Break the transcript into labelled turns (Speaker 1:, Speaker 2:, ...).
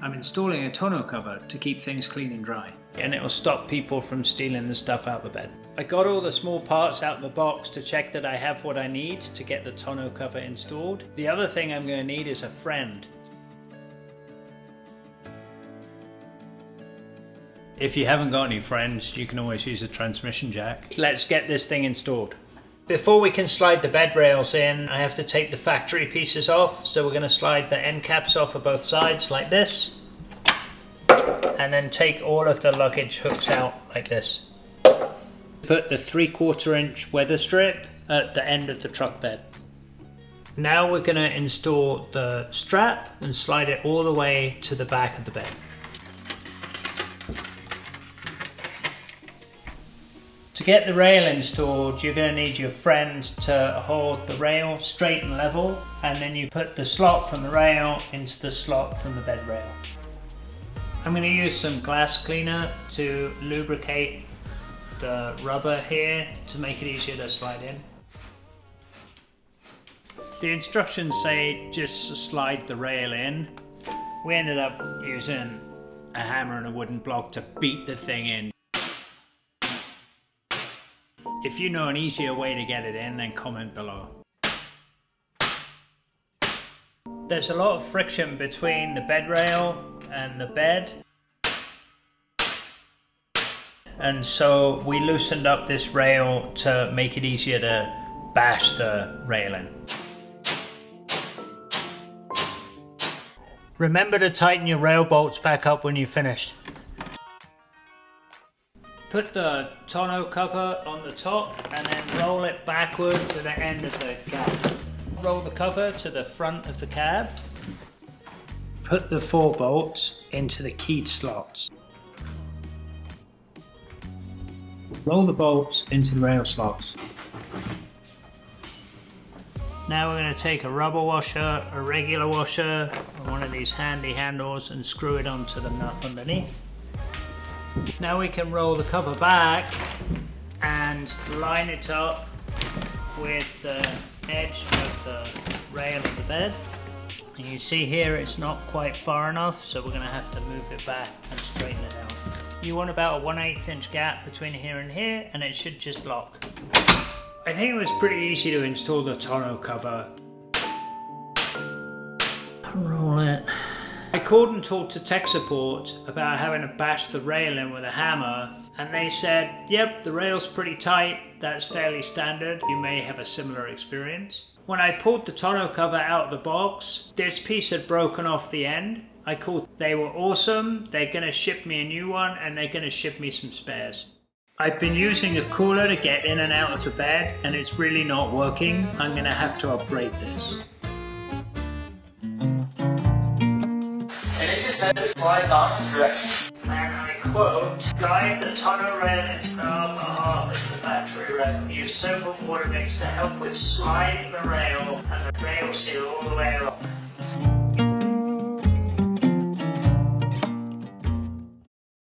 Speaker 1: I'm installing a tonneau cover to keep things clean and dry. And it will stop people from stealing the stuff out the bed. I got all the small parts out of the box to check that I have what I need to get the tonneau cover installed. The other thing I'm going to need is a friend. If you haven't got any friends, you can always use a transmission jack. Let's get this thing installed. Before we can slide the bed rails in, I have to take the factory pieces off. So we're going to slide the end caps off of both sides like this. And then take all of the luggage hooks out like this. Put the 3/4 inch weather strip at the end of the truck bed. Now we're going to install the strap and slide it all the way to the back of the bed. To get the rail installed, you're going to need your friend to hold the rail straight and level, and then you put the slot from the rail into the slot from the bed rail. I'm going to use some glass cleaner to lubricate the rubber here to make it easier to slide in. The instructions say just slide the rail in. We ended up using a hammer and a wooden block to beat the thing in. If you know an easier way to get it in, then comment below. There's a lot of friction between the bed rail and the bed. And so we loosened up this rail to make it easier to bash the rail in. Remember to tighten your rail bolts back up when you've finished. Put the tonneau cover on the top and then roll it backward to the end of the cab. Roll the cover to the front of the cab. Put the 4 bolts into the keyed slots. Roll the bolts into the rail slots. Now we're going to take a rubber washer, a regular washer, or one of these handy handles and screw it onto the nut underneath. Now we can roll the cover back and line it up with the edge of the rail of the bed. And you see here it's not quite far enough, so we're going to have to move it back and straighten it out. You want about a 1/8 inch gap between here and here, and it should just lock. I think it was pretty easy to install the tonneau cover. Roll it. I called and talked to tech support about having to bash the rail in with a hammer, and they said, yep, the rail's pretty tight, that's fairly standard, you may have a similar experience. When I pulled the tonneau cover out of the box, this piece had broken off the end. I called, they were awesome, they're going to ship me a new one, and they're going to ship me some spares. I've been using a cooler to get in and out of the bed, and it's really not working. I'm going to have to upgrade this.
Speaker 2: Says it slides on correctly.
Speaker 1: And I quote, guide the tonneau rail into the upper half of the factory rail. Use soap and water mix to help with sliding the rail and the rail seal all the way along.